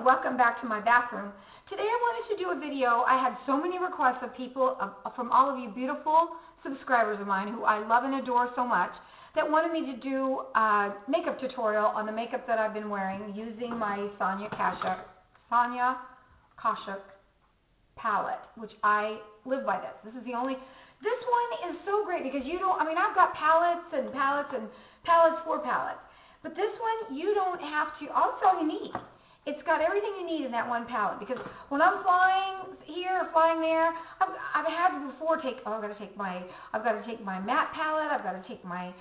Welcome back to my bathroom. Today I wanted to do a video. I had so many requests of people, from all of you beautiful subscribers of mine who I love and adore so much, that wanted me to do a makeup tutorial on the makeup that I've been wearing using my Sonia Kashuk palette, which I live by this. This one is so great because I've got palettes and palettes and palettes for palettes. But this one, you don't have to, that's all you need. It's got everything you need in that one palette, because when I'm flying here or flying there, I've had to before I've got to take my matte palette, I've got to take my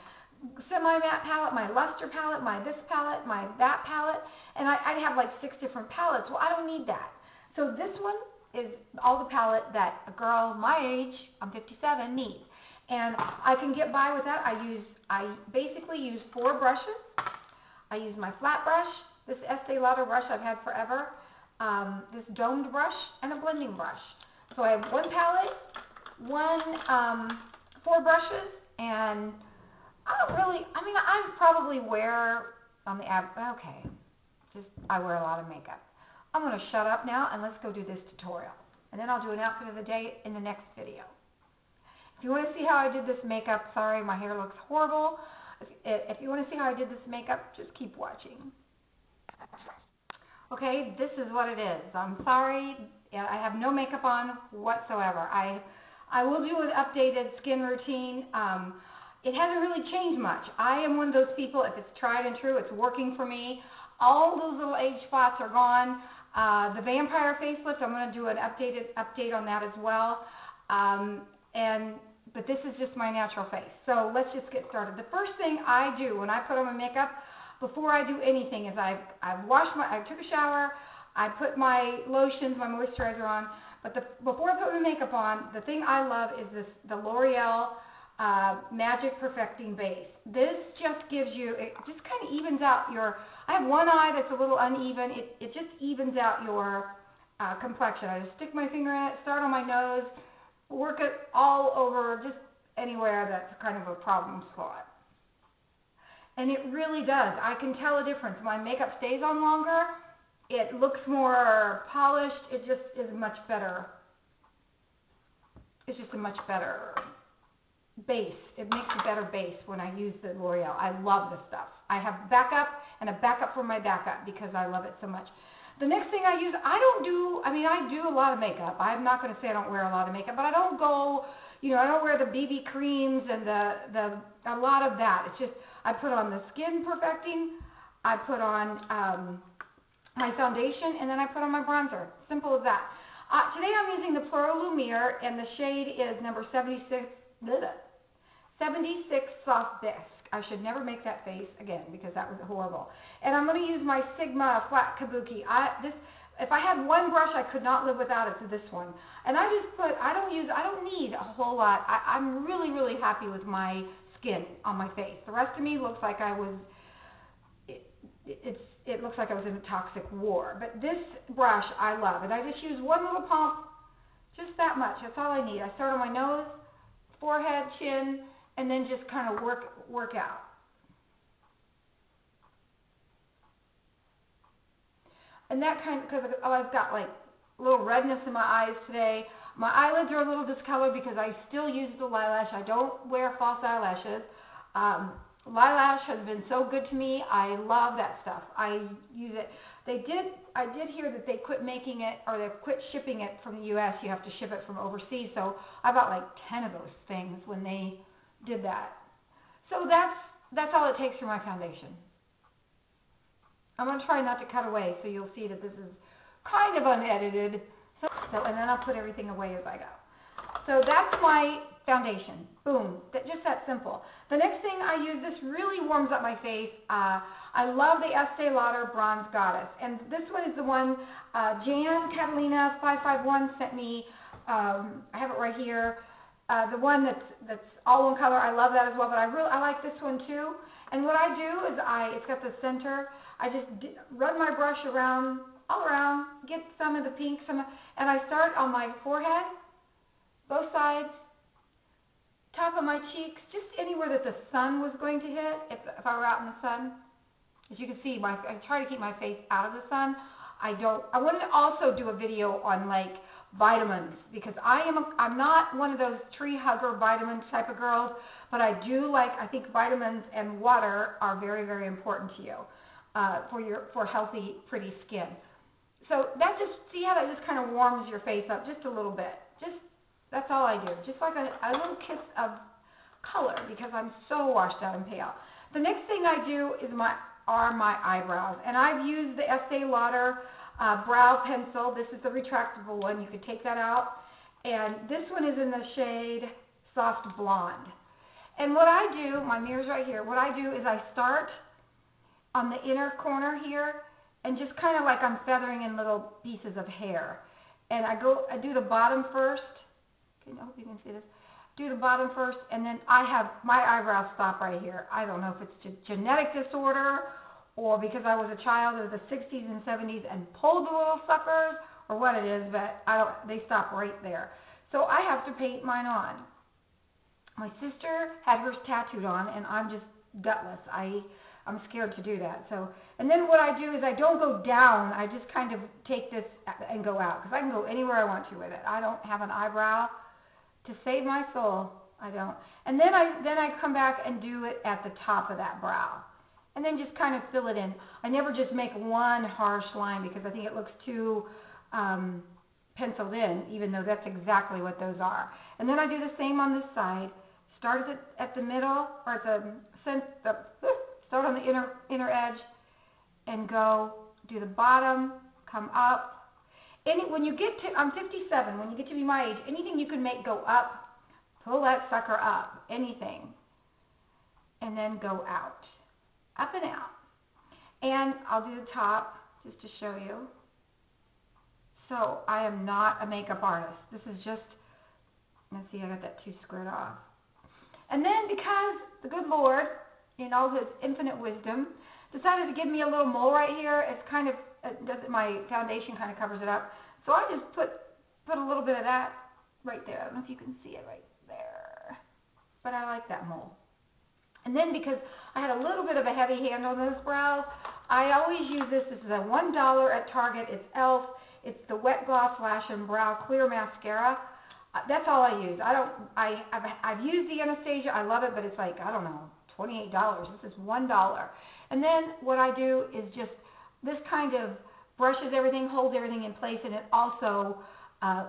semi-matte palette, my luster palette, my this palette, my that palette, and I'd have like 6 different palettes. Well, I don't need that. So this one is all the palette that a girl my age, I'm 57, needs. And I can get by with that. I basically use 4 brushes. I use my flat brush, this Estee Lauder brush I've had forever, this domed brush, and a blending brush. So I have one palette, 4 brushes, and I probably wear on the I wear a lot of makeup. I'm going to shut up now and let's go do this tutorial. And then I'll do an outfit of the day in the next video. If you want to see how I did this makeup, sorry, my hair looks horrible. If you want to see how I did this makeup, just keep watching. Okay, this is what it is. I'm sorry, I have no makeup on whatsoever. I will do an updated skin routine. It hasn't really changed much. I am one of those people, if it's tried and true, it's working for me. All those little age spots are gone. The vampire facelift, I'm going to do an update on that as well. But this is just my natural face. So let's just get started. The first thing I do when I put on my makeup, before I do anything, is I took a shower, I put my lotions, my moisturizer on, but before I put my makeup on, the thing I love is the L'Oreal Magic Perfecting Base. This just gives you, it just kind of evens out I have one eye that's a little uneven. It just evens out your complexion. I just stick my finger in it, start on my nose, work it all over, just anywhere that's kind of a problem spot. And it really does. I can tell a difference. My makeup stays on longer. It looks more polished. It just is much better. It's just a much better base. It makes a better base when I use the L'Oreal. I love this stuff. I have backup and a backup for my backup because I love it so much. The next thing I use, I do a lot of makeup. I'm not going to say I don't wear a lot of makeup, but I don't go, I don't wear the BB creams and a lot of that. It's just, I put on the Skin Perfecting, I put on my foundation, and then I put on my bronzer. Simple as that. Today I'm using the Plural Lumiere, and the shade is number 76 Soft Bisque. I should never make that face again because that was horrible. And I'm going to use my Sigma Flat Kabuki. If I had one brush I could not live without, it's this one. And I don't need a whole lot. I'm really, really happy with my skin on my face. The rest of me looks like it looks like I was in a toxic war. But this brush I love. And I just use one little pump, just that much. That's all I need. I start on my nose, forehead, chin, and then just kind of work out. And that because I've got like a little redness in my eyes today. My eyelids are a little discolored because I still use the Eyelash. I don't wear false eyelashes. Eyelash has been so good to me. I love that stuff. I use it. I did hear that they quit making it, or they quit shipping it from the U.S. You have to ship it from overseas. So I bought like 10 of those things when they did that. So that's all it takes for my foundation. I'm going to try not to cut away so you'll see that this is kind of unedited. And then I'll put everything away as I go. So that's my foundation. Boom. Just that simple. The next thing I use, this really warms up my face. I love the Estee Lauder Bronze Goddess. And this one is the one Jan Catalina 551 sent me. I have it right here. The one that's all one color. I love that as well, but I like this one too. And what I do is it's got the center. I just run my brush all around, get some of the pink, and I start on my forehead, both sides, top of my cheeks, just anywhere that the sun was going to hit, if I were out in the sun. As you can see, I try to keep my face out of the sun. I want to also do a video on like vitamins, because I'm not one of those tree hugger vitamin type of girls, but I think vitamins and water are very, very important to you for healthy, pretty skin. So see how that just kind of warms your face up just a little bit. That's all I do. Just like a little kiss of color, because I'm so washed out and pale. The next thing I do are my eyebrows, and I've used the Estee Lauder brow pencil. This is the retractable one. You could take that out, and this one is in the shade Soft Blonde. And what I do, my mirror's right here, what I do is I start on the inner corner here, and just kind of like I'm feathering in little pieces of hair. And I do the bottom first. I hope you can see this. Do the bottom first, and then I have my eyebrows stop right here. I don't know if it's genetic disorder, or because I was a child of the 60s and 70s and pulled the little suckers, or what it is, but they stop right there. So I have to paint mine on. My sister had hers tattooed on, and I'm just gutless. I'm scared to do that. And then what I do is I don't go down. I just kind of take this and go out, because I can go anywhere I want to with it. I don't have an eyebrow. To save my soul, I don't. And then I come back and do it at the top of that brow. And then just kind of fill it in. I never just make one harsh line, because I think it looks too penciled in, even though that's exactly what those are. And then I do the same on this side. Start at the middle, or start on the inner edge, and do the bottom, come up. When you get to, I'm 57, when you get to be my age, anything you can make go up, pull that sucker up, anything, and then go out, up and out. And I'll do the top just to show you. So I am not a makeup artist. This is just, let's see, I got that too squared off. And then because the good Lord, in all his infinite wisdom, decided to give me a little mole right here, it's kind of, my foundation kind of covers it up. So I just put a little bit of that right there. I don't know if you can see it right there, but I like that mole. And then because I had a little bit of a heavy hand on those brows, I always use this. This is a $1 at Target. It's e.l.f. It's the Wet Gloss Lash and Brow Clear Mascara. That's all I use. I've used the Anastasia. I love it, but it's like, I don't know, $28. This is $1. And then what I do is just, this kind of brushes everything, holds everything in place, and it also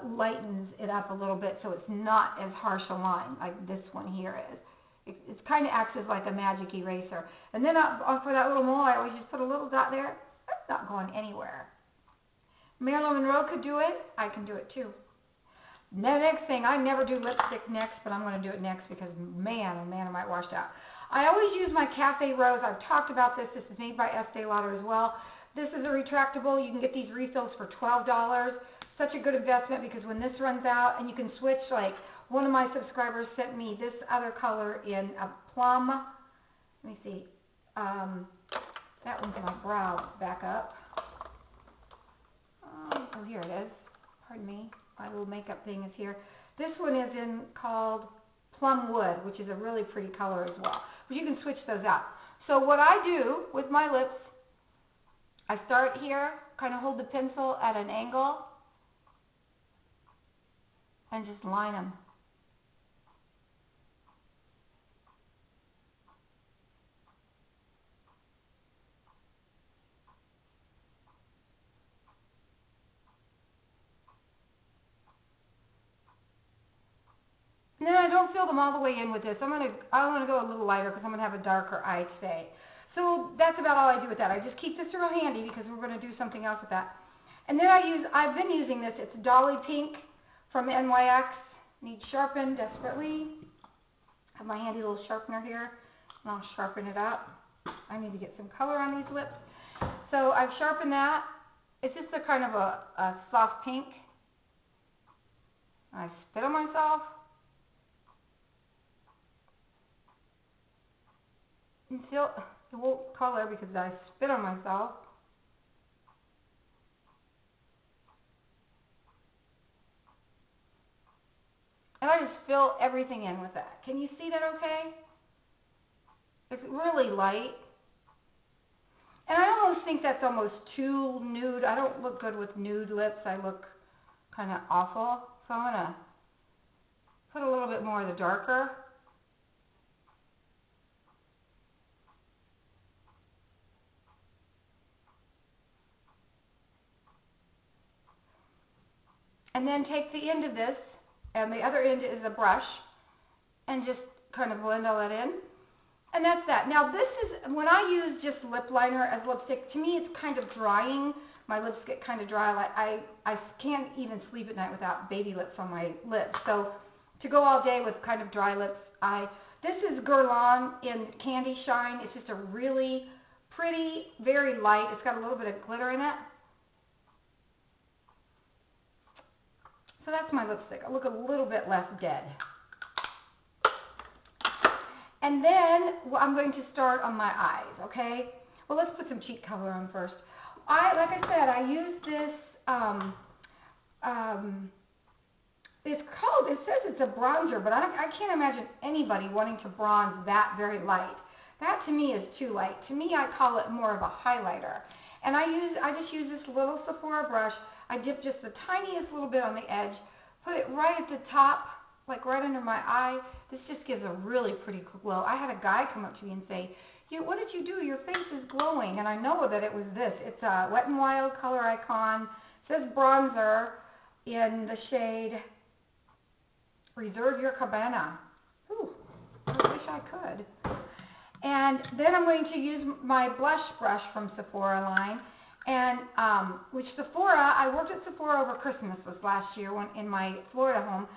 lightens it up a little bit, so it's not as harsh a line like this one here is. It kind of acts as like a magic eraser. And then for that little mole, I always just put a little dot there. That's not going anywhere. Marilyn Monroe could do it. I can do it too. The next thing, I never do lipstick next, but I'm going to do it next because, man, oh man, am I washed out. I always use my Cafe Rose. I've talked about this. This is made by Estee Lauder as well. This is a retractable. You can get these refills for $12. Such a good investment, because when this runs out, and you can switch, like one of my subscribers sent me this other color in a plum. Let me see. That one's my brow back up. Oh, here it is. Pardon me. My little makeup thing is here. This one is called Plum Wood, which is a really pretty color as well. But you can switch those out. So what I do with my lips, I start here, kind of hold the pencil at an angle, and just line them. And then I don't fill them all the way in with this. I want to go a little lighter because I'm going to have a darker eye today. So that's about all I do with that. I just keep this real handy because we're going to do something else with that. And then I've been using this. It's Dolly Pink from NYX. Needs sharpened desperately. I have my handy little sharpener here, and I'll sharpen it up. I need to get some color on these lips. So I've sharpened that. It's just a kind of a soft pink. I spit on myself. Until it won't color because I spit on myself. And I just fill everything in with that. Can you see that okay? It's really light. And I almost think that's almost too nude. I don't look good with nude lips. I look kind of awful. So I'm going to put a little bit more of the darker. And then take the end of this, and the other end is a brush, and just kind of blend all that in. And that's that. Now this is, when I use just lip liner as lipstick, to me it's kind of drying. My lips get kind of dry. Like I can't even sleep at night without baby lips on my lips. So to go all day with kind of dry lips, this is Guerlain in Candy Shine. It's just a really pretty, very light. It's got a little bit of glitter in it. So that's my lipstick. I look a little bit less dead. And then I'm going to start on my eyes, okay? Well, let's put some cheek color on first. Like I said, I use this, it says it's a bronzer, but I can't imagine anybody wanting to bronze that very light. That to me is too light. To me, I call it more of a highlighter. And I just use this little Sephora brush. I dip just the tiniest little bit on the edge, put it right at the top, like right under my eye. This just gives a really pretty glow. I had a guy come up to me and say, what did you do? Your face is glowing. And I know that it was this. It's a Wet n Wild Color Icon. It says bronzer in the shade Reserve Your Cabana. Ooh, I wish I could. And then I'm going to use my blush brush from Sephora line. And which Sephora, I worked at Sephora over Christmas this last year in my Florida home.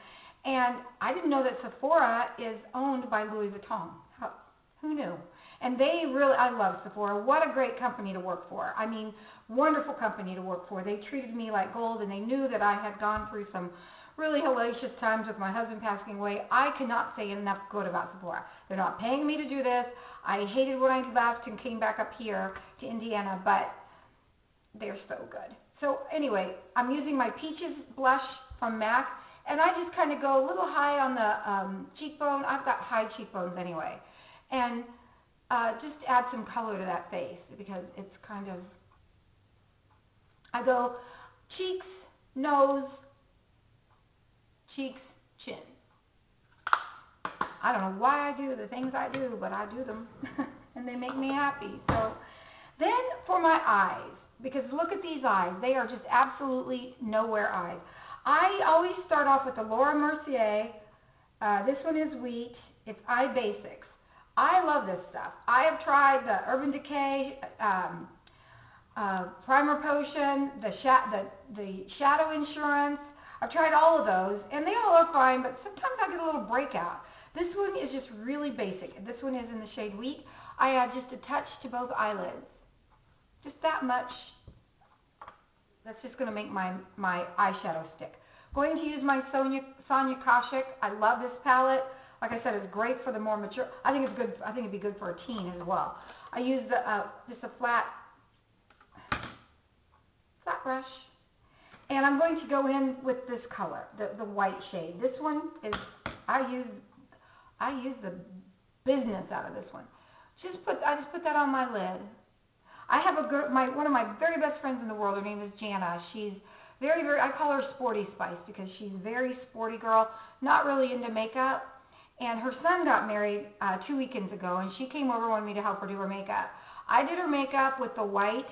And I didn't know that Sephora is owned by Louis Vuitton. Who knew? And they really, I love Sephora. What a great company to work for. I mean, wonderful company to work for. They treated me like gold, and they knew that I had gone through some really hellacious times with my husband passing away. I cannot say enough good about Sephora. They're not paying me to do this. I hated when I left and came back up here to Indiana, but they're so good. So anyway, I'm using my Peaches blush from MAC, and I just kind of go a little high on the cheekbone. I've got high cheekbones anyway. And just add some color to that face, because it's kind of, I go cheeks, nose, cheeks, chin. I don't know why I do the things I do, but I do them, and they make me happy. So then for my eyes, because look at these eyes. They are just absolutely nowhere eyes. I always start off with the Laura Mercier. This one is Wheat. It's Eye Basics. I love this stuff. I have tried the Urban Decay Primer Potion, the Shadow Insurance. I've tried all of those, and they all are fine, but sometimes I get a little breakout. This one is just really basic. This one is in the shade Wheat. I add just a touch to both eyelids. Just that much. That's just going to make my eyeshadow stick. Going to use my Sonia Kashuk. I love this palette. Like I said, it's great for the more mature. I think it's good. I think it'd be good for a teen as well. I use just a flat brush, and I'm going to go in with this color, the white shade. This one is I use the business out of this one. I just put that on my lid. I have one of my very best friends in the world. Her name is Jana. She's very, very, I call her Sporty Spice, because she's a very sporty girl, not really into makeup. And her son got married 2 weekends ago, and she came over and wanted me to help her do her makeup. I did her makeup with the white,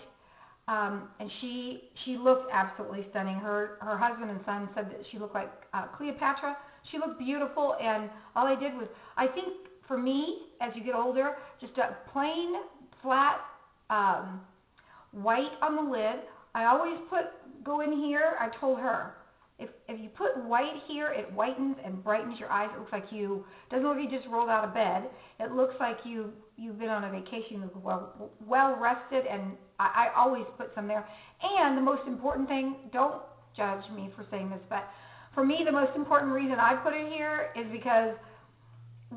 and she looked absolutely stunning. Her husband and son said that she looked like Cleopatra. She looked beautiful, and all I did was, I think for me, as you get older, just a plain, flat white on the lid. I always go in here. I told her, if you put white here, it whitens and brightens your eyes. It looks like doesn't look like you just rolled out of bed. It looks like you've been on a vacation. You look well rested, and I always put some there. And the most important thing, don't judge me for saying this, but for me, the most important reason I put it here is because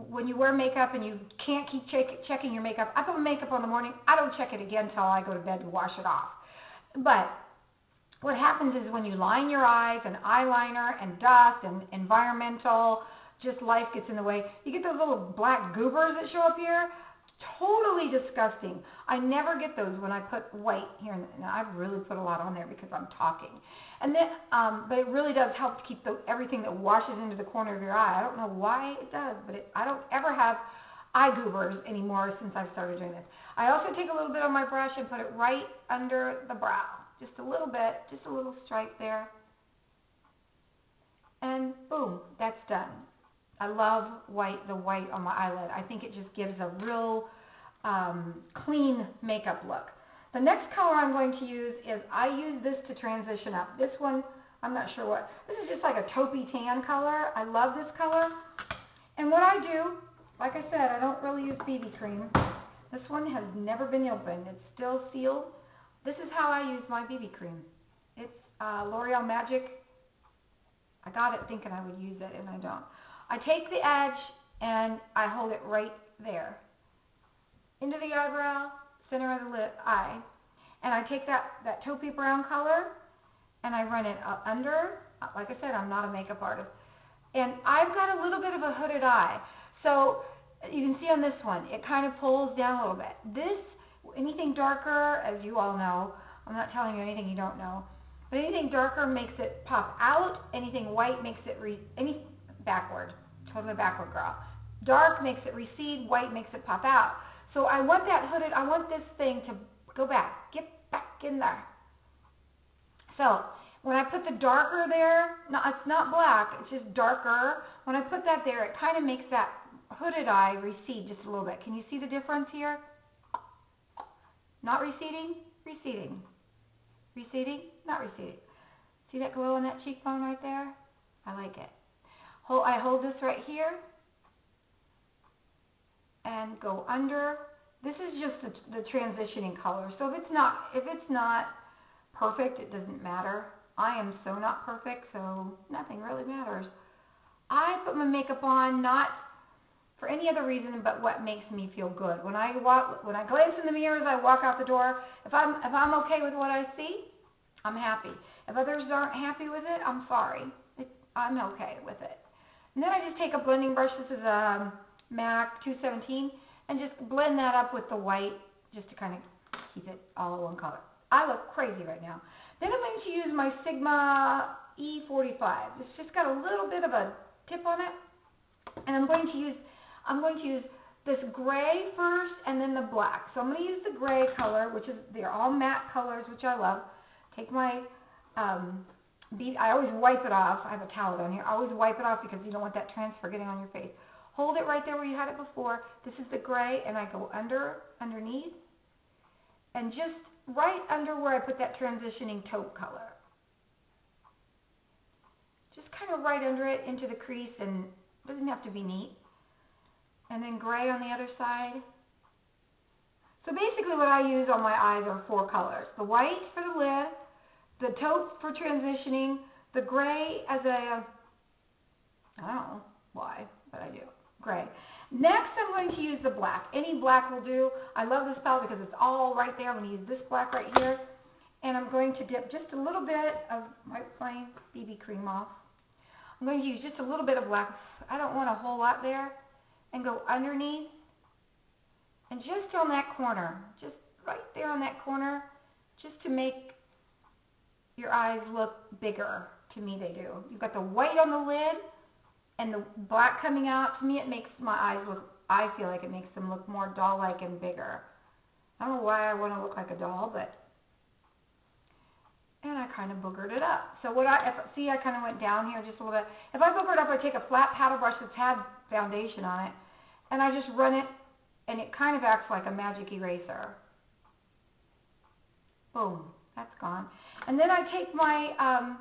when you wear makeup and you can't keep checking your makeup, I put my makeup on in the morning. I don't check it again until I go to bed to wash it off. But what happens is when you line your eyes and eyeliner and dust and environmental, just life gets in the way, you get those little black goobers that show up here. totally disgusting. I never get those when I put white here. Now I've really put a lot on there because I'm talking. And then, but it really does help to keep everything that washes into the corner of your eye. I don't know why it does, but I don't ever have eye goobers anymore since I've started doing this. I also take a little bit on my brush and put it right under the brow. Just a little bit, just a little stripe there. And boom, that's done. I love the white on my eyelid. I think it just gives a real clean makeup look. The next color I'm going to use is, I use this to transition up. This one, I'm not sure what. This is just like a taupey tan color. I love this color. And what I do, like I said, I don't really use BB cream. This one has never been opened. It's still sealed. This is how I use my BB cream. It's L'Oreal Magic. I got it thinking I would use it, and I don't. I take the edge and I hold it right there into the eyebrow, center of the eye, and I take that taupey brown color and I run it up under. Like I said, I'm not a makeup artist, and I've got a little bit of a hooded eye, so you can see on this one it kind of pulls down a little bit. This, anything darker, as you all know, I'm not telling you anything you don't know, but anything darker makes it pop out. Anything white makes it backward, totally backward, girl. Dark makes it recede, white makes it pop out. So I want that hooded, I want this thing to go back, get back in there. So when I put the darker there, no, it's not black, it's just darker. When I put that there, it kind of makes that hooded eye recede just a little bit. Can you see the difference here? Not receding, receding. Receding, not receding. See that glow on that cheekbone right there? I like it. I hold this right here and go under. This is just the transitioning color. So if it's not perfect, it doesn't matter. I am so not perfect, so nothing really matters. I put my makeup on not for any other reason but what makes me feel good. When I glance in the mirror as I walk out the door, if I'm okay with what I see, I'm happy. If others aren't happy with it, I'm sorry. I'm okay with it. And then I just take a blending brush. This is a MAC 217, and just blend that up with the white just to kind of keep it all one color. I look crazy right now. Then I'm going to use my Sigma E45. It's just got a little bit of a tip on it, and I'm going to use this gray first and then the black. So I'm going to use the gray color, which is, they're all matte colors, which I love. Take my I always wipe it off. I have a towel down here. I always wipe it off because you don't want that transfer getting on your face. Hold it right there where you had it before. This is the gray, and I go underneath, and just right under where I put that transitioning taupe color. Just kind of right under it into the crease, and it doesn't have to be neat. And then gray on the other side. So basically what I use on my eyes are 4 colors. The white for the lid, the taupe for transitioning, the gray as I don't know why, but I do. Gray. Next I'm going to use the black. Any black will do. I love this palette because it's all right there. I'm going to use this black right here. And I'm going to dip just a little bit of my plain BB cream off. I'm going to use just a little bit of black. I don't want a whole lot there. And go underneath. And just on that corner. Just right there on that corner. Just to make your eyes look bigger. To me they do. You've got the white on the lid and the black coming out. To me it makes my eyes look, I feel like it makes them look more doll-like and bigger. I don't know why I want to look like a doll, but, and I kind of boogered it up. So see I kind of went down here just a little bit. If I booger it up, I take a flat paddle brush that's had foundation on it, and I just run it, and it kind of acts like a magic eraser. Boom, that's gone. And then I take my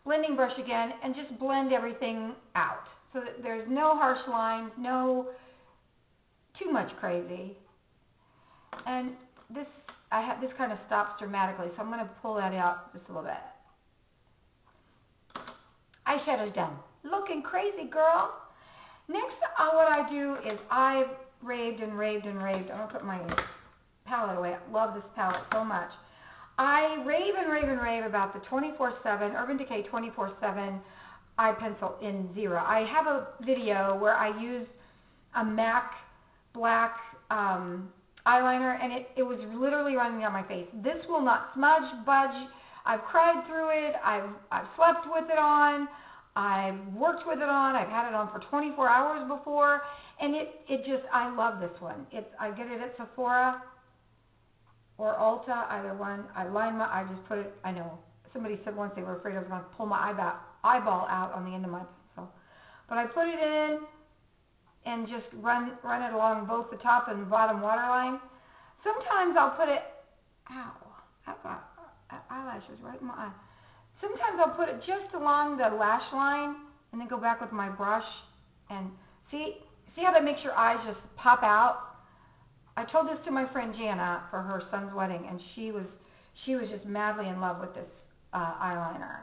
blending brush again and just blend everything out so that there's no harsh lines, no too much crazy. And this kind of stops dramatically, so I'm going to pull that out just a little bit. Eyeshadow's done. Looking crazy, girl. Next, what I do is I've raved and raved and raved. I'm going to put my palette away. I love this palette so much. I rave and rave and rave about the 24/7 Urban Decay 24/7 eye pencil in Zero. I have a video where I use a MAC black eyeliner, and it was literally running down my face. This will not smudge, budge. I've cried through it. I've slept with it on. I've worked with it on. I've had it on for 24 hours before, and it just, I love this one. I get it at Sephora or Ulta, either one. I just put it, I know. Somebody said once they were afraid I was going to pull my eyeball out on the end of my pencil. But I put it in and just run it along both the top and bottom waterline. Sometimes I'll put it, ow, I've got eyelashes right in my eye. Sometimes I'll put it just along the lash line and then go back with my brush and see how that makes your eyes just pop out? I told this to my friend Jana for her son's wedding, and she was just madly in love with this eyeliner.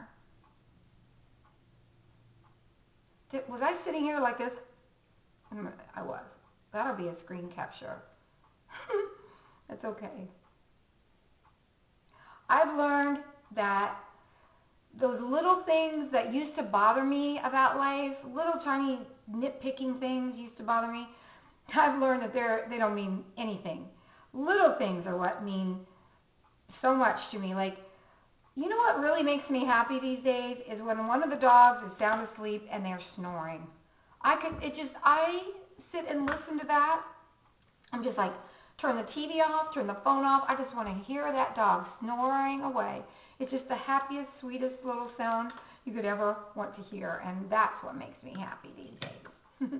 Was I sitting here like this? I was. That'll be a screen capture. That's okay. I've learned that those little things that used to bother me about life, little tiny nitpicking things used to bother me, I've learned that they don't mean anything. Little things are what mean so much to me. Like, you know what really makes me happy these days is when one of the dogs is sound asleep and they're snoring. I sit and listen to that. I'm just like, turn the TV off, turn the phone off. I just want to hear that dog snoring away. It's just the happiest, sweetest little sound you could ever want to hear, and that's what makes me happy these days.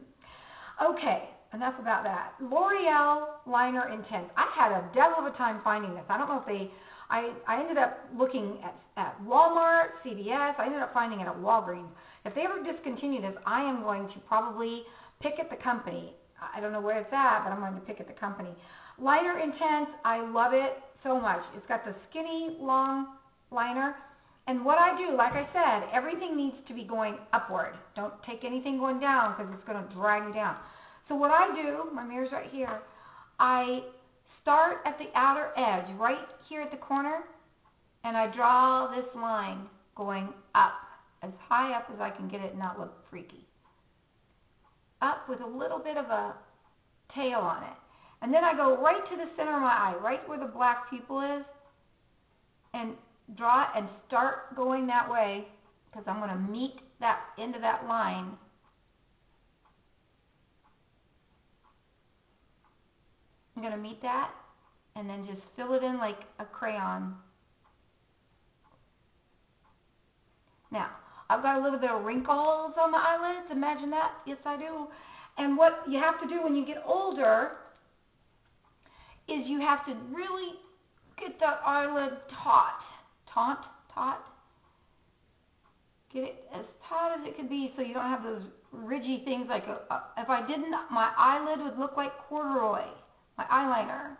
Okay, enough about that. L'Oreal Liner Intense. I had a devil of a time finding this. I don't know if I ended up looking at Walmart, CVS. I ended up finding it at Walgreens. If they ever discontinue this, I am going to probably pick at the company. I don't know where it's at, but I'm going to pick at the company. Liner Intense, I love it so much. It's got the skinny, long liner. And what I do, like I said, everything needs to be going upward. Don't take anything going down because it's going to drag you down. So what I do, my mirror's right here, I start at the outer edge, right here at the corner, and I draw this line going up, as high up as I can get it and not look freaky. Up with a little bit of a tail on it. And then I go right to the center of my eye, right where the black pupil is, and draw it and start going that way because I'm going to meet that into that line. I'm going to meet that and then just fill it in like a crayon. Now, I've got a little bit of wrinkles on my eyelids. Imagine that. Yes, I do. And what you have to do when you get older is you have to really get that eyelid taut. Get it as taut as it could be so you don't have those ridgy things like if I didn't, my eyelid would look like corduroy, my eyeliner.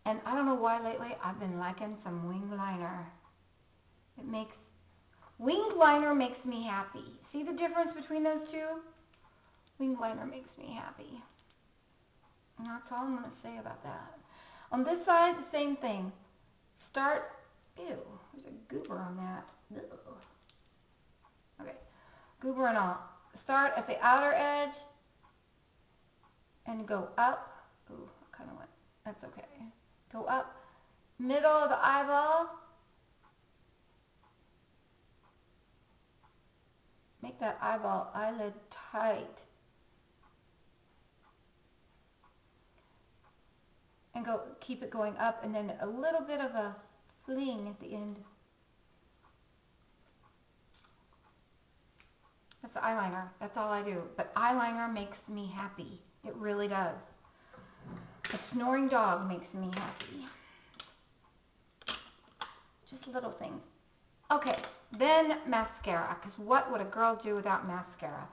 And I don't know why lately I've been liking some winged liner. Winged liner makes me happy. See the difference between those two? Winged liner makes me happy. And that's all I'm going to say about that. On this side, the same thing. Start, ew, there's a goober on that. Ew. Okay, goober and all. Start at the outer edge and go up. Ooh, I kind of went, that's okay. Go up, middle of the eyeball. Make that eyelid tight. And keep it going up, and then a little bit of a fling at the end. That's the eyeliner. That's all I do. But eyeliner makes me happy. It really does. A snoring dog makes me happy. Just little things. Okay, then mascara. Because what would a girl do without mascara?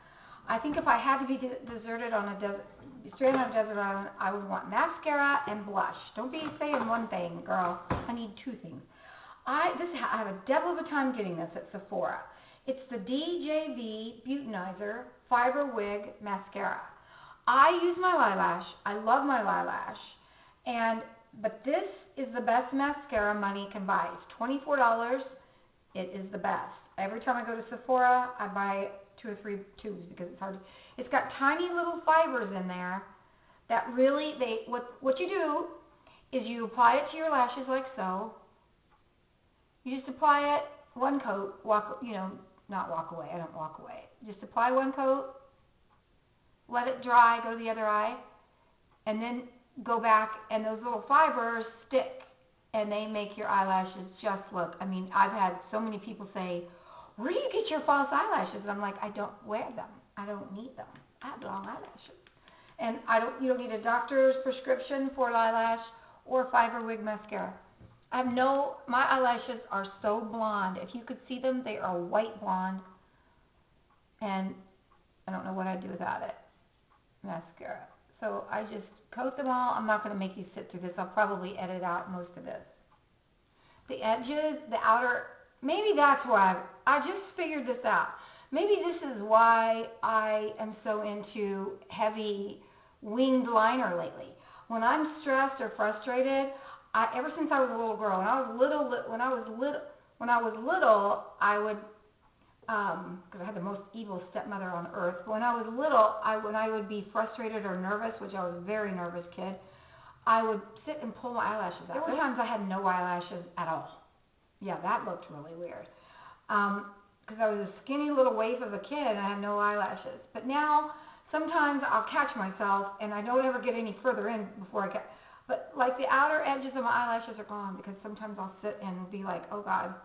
I think if I had to be stranded on a desert island, I would want mascara and blush. Don't be saying one thing, girl. I need two things. I have a devil of a time getting this at Sephora. It's the DJV Beautinizer Fiber Wig Mascara. I use my Lilash. I love my Lilash. But this is the best mascara money can buy. It's $24. It is the best. Every time I go to Sephora, I buy 2 or 3 tubes because it's hard. It's got tiny little fibers in there that really, what you do is you apply it to your lashes like so. You just apply it, one coat, not walk away, I don't walk away. Just apply one coat, let it dry, go to the other eye, and then go back, and those little fibers stick, and they make your eyelashes just look, I mean, I've had so many people say, where do you get your false eyelashes? And I'm like, I don't wear them. I don't need them. I have long eyelashes. And you don't need a doctor's prescription for an eyelash or fiber wig mascara. My eyelashes are so blonde. If you could see them, they are white blonde. And I don't know what I'd do without it. Mascara. So I just coat them all. I'm not going to make you sit through this. I'll probably edit out most of this. The edges, the outer, maybe that's why I just figured this out. Maybe this is why I am so into heavy winged liner lately. When I'm stressed or frustrated, ever since I was a little girl, when I was little, I would, because I had the most evil stepmother on earth. But when I was little, when I would be frustrated or nervous, which I was a very nervous kid, I would sit and pull my eyelashes out. There were times I had no eyelashes at all. Yeah, that looked really weird. Because I was a skinny little waif of a kid and I had no eyelashes. But now, sometimes I'll catch myself and I don't ever get any further in before I get. But like the outer edges of my eyelashes are gone because sometimes I'll sit and be like, oh God,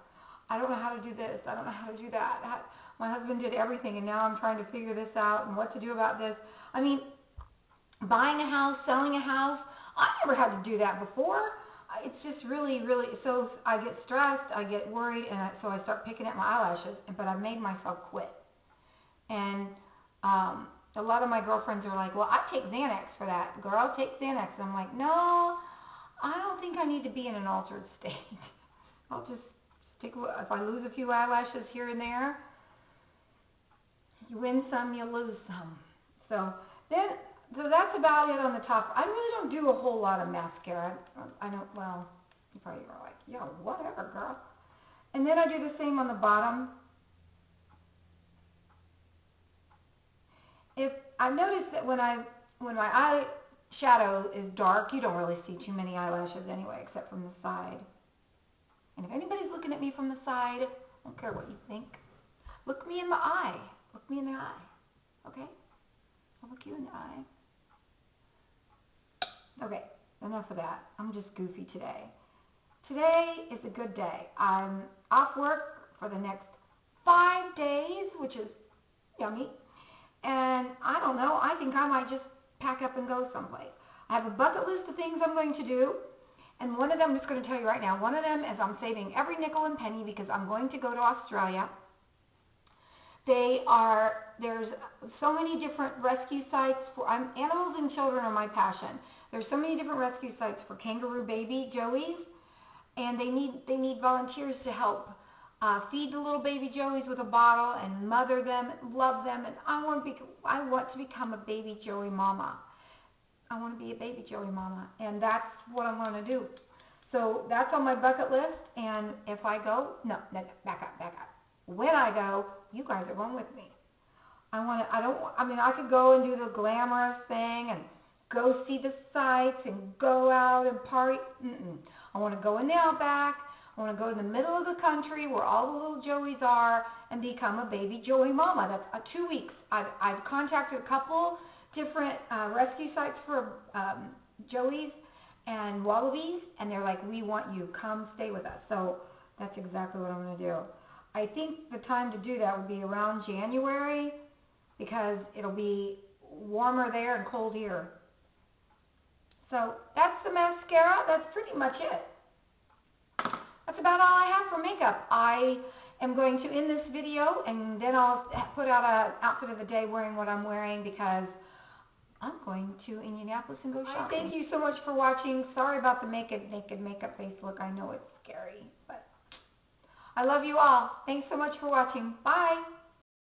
I don't know how to do this. I don't know how to do that. My husband did everything and now I'm trying to figure this out and what to do about this. I mean, buying a house, selling a house, I never had to do that before. It's just really, so I get stressed, I get worried, and so I start picking at my eyelashes, but I've made myself quit. And a lot of my girlfriends are like, well, I take Xanax for that. Girl, take Xanax. And I'm like, no, I don't think I need to be in an altered state. I'll just stick with, if I lose a few eyelashes here and there, you win some, you lose some. So that's about it on the top. I really don't do a whole lot of mascara. Well, you probably are like, yeah, whatever, girl. And then I do the same on the bottom. If I've noticed that when my eyeshadow is dark, you don't really see too many eyelashes anyway, except from the side. And if anybody's looking at me from the side, I don't care what you think. Look me in the eye. Look me in the eye. Okay? I'll look you in the eye. Okay, enough of that. I'm just goofy today. Today is a good day. I'm off work for the next 5 days, which is yummy. And I don't know, I think I might just pack up and go someplace. I have a bucket list of things I'm going to do. And one of them, I'm just going to tell you right now, one of them is I'm saving every nickel and penny because I'm going to go to Australia. There's so many different rescue sites for, animals and children are my passion. There's so many different rescue sites for kangaroo baby joeys, and they need volunteers to help feed the little baby joeys with a bottle and mother them, love them, and I want to become a baby joey mama. I want to be a baby joey mama, and that's what I'm going to do. So that's on my bucket list, and if I go, no, back up. When I go, you guys are going with me. I could go and do the glamorous thing and go see the sights and go out and party. I want to go in the outback. I want to go to the middle of the country where all the little joeys are and become a baby joey mama. That's 2 weeks. I've contacted a couple different rescue sites for joeys and wallabies, and they're like, we want you. Come stay with us. So that's exactly what I'm going to do. I think the time to do that would be around January because it'll be warmer there and cold here. So that's the mascara. That's pretty much it. That's about all I have for makeup. I am going to end this video and then I'll put out an outfit of the day wearing what I'm wearing because I'm going to Indianapolis and go shopping. Thank you so much for watching. Sorry about the naked makeup face look. I know it's scary, but I love you all. Thanks so much for watching. Bye.